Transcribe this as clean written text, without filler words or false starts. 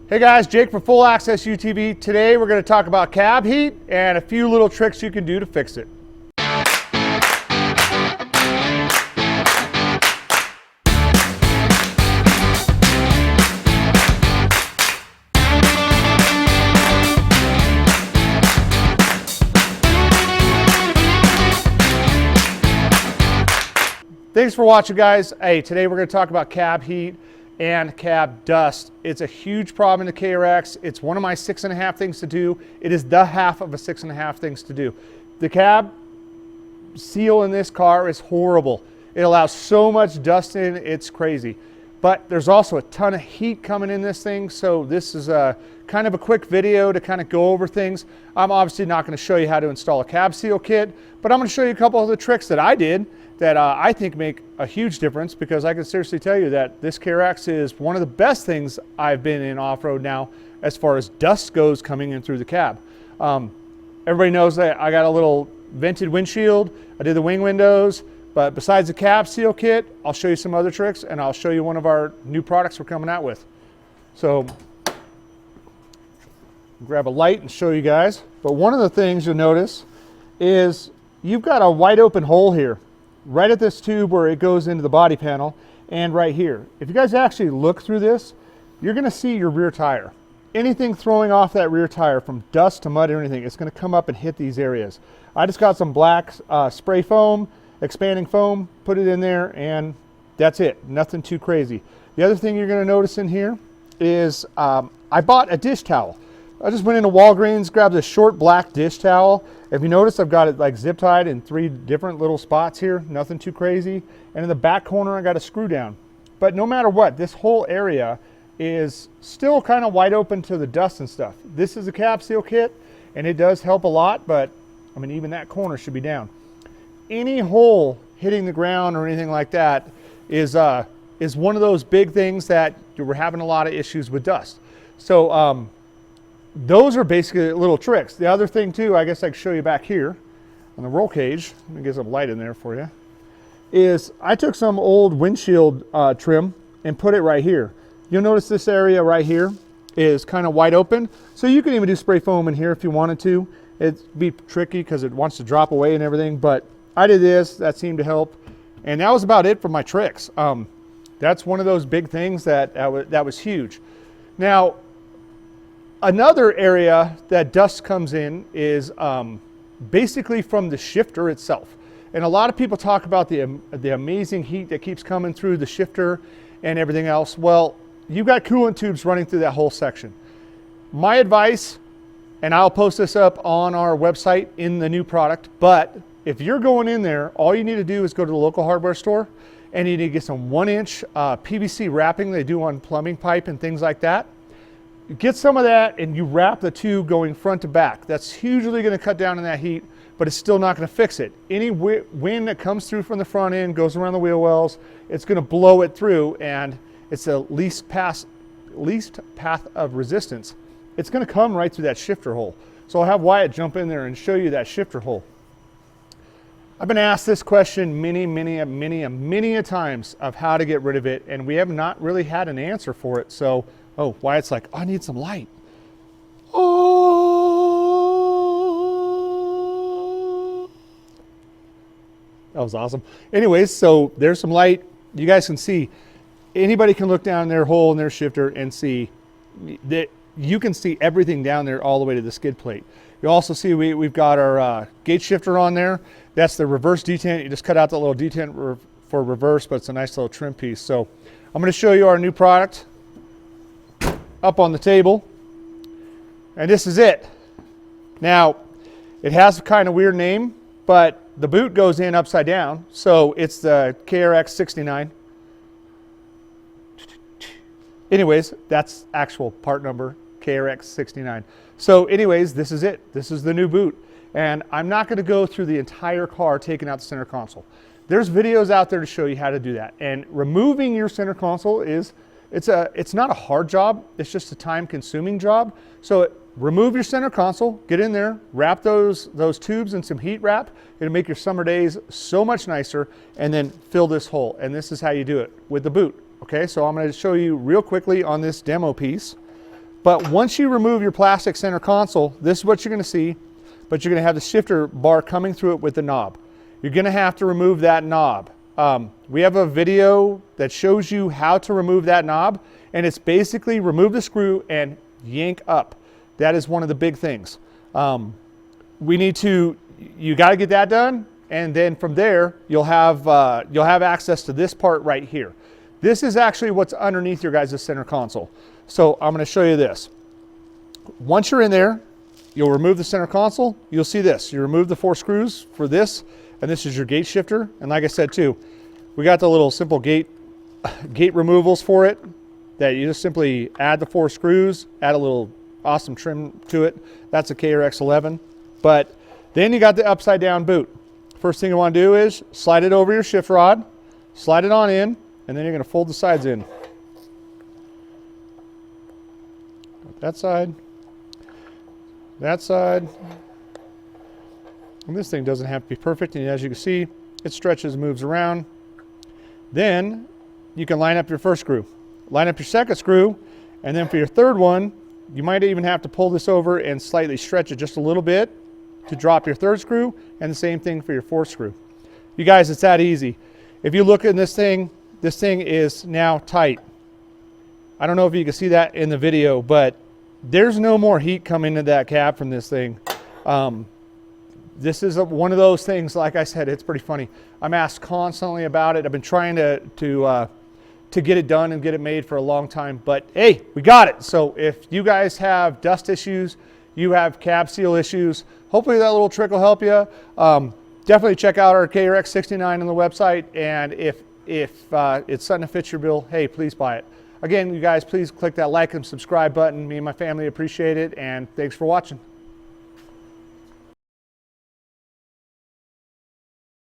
Hey guys, Jake from Full Access UTV. Today we're going to talk about cab heat and a few little tricks you can do to fix it. Thanks for watching, guys. Hey, today we're going to talk about cab heat and cab dust. It's a huge problem in the KRX. It's one of my 6.5 things to do. It is the half of a 6.5 things to do. The cab seal in this car is horrible. It allows so much dust in, it's crazy. But there's also a ton of heat coming in this thing, so this is a kind of a quick video to kind of go over things. I'm obviously not going to show you how to install a cab seal kit, but I'm going to show you a couple of the tricks that I did that I think make a huge difference, because I can seriously tell you that this KRX is one of the best things I've been in off-road now as far as dust goes coming in through the cab. Everybody knows that I got a little vented windshield. I did the wing windows, but besides the cab seal kit, I'll show you some other tricks, and I'll show you one of our new products we're coming out with. So grab a light and show you guys. But one of the things you'll notice is you've got a wide open hole here, right at this tube where it goes into the body panel, and right here. If you guys actually look through this, you're going to see your rear tire. Anything throwing off that rear tire, from dust to mud or anything, it's going to come up and hit these areas. I just got some black spray foam, expanding foam, put it in there, and that's it. Nothing too crazy. The other thing you're going to notice in here is I bought a dish towel. I just went into Walgreens, grabbed a short black dish towel. If you notice, I've got it like zip tied in 3 different little spots here, nothing too crazy. And in the back corner, I got a screw down. But no matter what, this whole area is still kind of wide open to the dust and stuff. This is a cab seal kit, and it does help a lot, but I mean, even that corner should be down. Any hole hitting the ground or anything like that is one of those big things that we're having a lot of issues with dust. So those are basically little tricks. The other thing too, I guess I can show you back here on the roll cage, let me get some light in there for you, is I took some old windshield trim and put it right here. You'll notice this area right here is kind of wide open, so you can even do spray foam in here if you wanted to. It'd be tricky because it wants to drop away and everything, but I did this, that seemed to help, and that was about it for my tricks. That's one of those big things that was huge. Now, another area that dust comes in is basically from the shifter itself. And a lot of people talk about the amazing heat that keeps coming through the shifter and everything else. Well, you've got coolant tubes running through that whole section. My advice, and I'll post this up on our website in the new product, but if you're going in there, all you need to do is go to the local hardware store, and you need to get some 1-inch PVC wrapping they do on plumbing pipe and things like that. Get some of that and you wrap the tube going front to back. That's hugely going to cut down on that heat, but it's still not going to fix it. Any wind that comes through from the front end, goes around the wheel wells, it's going to blow it through, and it's the least path of resistance. It's going to come right through that shifter hole. So I'll have Wyatt jump in there and show you that shifter hole. I've been asked this question many times of how to get rid of it, and we have not really had an answer for it. So, oh, Wyatt's like, oh, I need some light. Oh, that was awesome. Anyways, so there's some light. You guys can see, anybody can look down their hole in their shifter and see that you can see everything down there all the way to the skid plate. You also see we've got our gate shifter on there. That's the reverse detent. You just cut out the little detent for reverse, but it's a nice little trim piece. So I'm going to show you our new product up on the table, and this is it. Now, it has a kind of weird name, but the boot goes in upside down, so it's the KRX 69. Anyways, that's actual part number, KRX 69. So anyways, this is it. This is the new boot. And I'm not going to go through the entire car taking out the center console. There's videos out there to show you how to do that. And removing your center console it's not a hard job. It's just a time-consuming job. So remove your center console, get in there, wrap those tubes in some heat wrap. It'll make your summer days so much nicer, and then fill this hole. And this is how you do it with the boot. Okay, so I'm going to show you real quickly on this demo piece. But once you remove your plastic center console, this is what you're going to see, but you're going to have the shifter bar coming through it with the knob. You're going to have to remove that knob. We have a video that shows you how to remove that knob, and it's basically remove the screw and yank up. That is one of the big things. You got to get that done, and then from there you'll have access to this part right here. This is actually what's underneath your guys' center console. So I'm going to show you this. Once you're in there, you'll remove the center console. You'll see this. You remove the 4 screws for this, and this is your gate shifter. And like I said too, we got the little simple gate removals for it that you just simply add the 4 screws, add a little awesome trim to it. That's a KRX 11. But then you got the upside down boot. First thing you want to do is slide it over your shift rod, slide it on in, and then you're going to fold the sides in. That side, and this thing doesn't have to be perfect, and as you can see, it stretches and moves around. Then you can line up your first screw, line up your second screw, and then for your third one, you might even have to pull this over and slightly stretch it just a little bit to drop your third screw, and the same thing for your fourth screw. You guys, it's that easy. If you look at this thing is now tight. I don't know if you can see that in the video, but there's no more heat coming into that cab from this thing. This is one of those things, like I said, it's pretty funny. I'm asked constantly about it. I've been trying to get it done and get it made for a long time, but hey, we got it. So if you guys have dust issues, you have cab seal issues, hopefully that little trick will help you. Definitely check out our KRX 69 on the website, and if it's something that fits your bill, hey, please buy it. Again, you guys, please click that like and subscribe button. Me and my family appreciate it, and thanks for watching.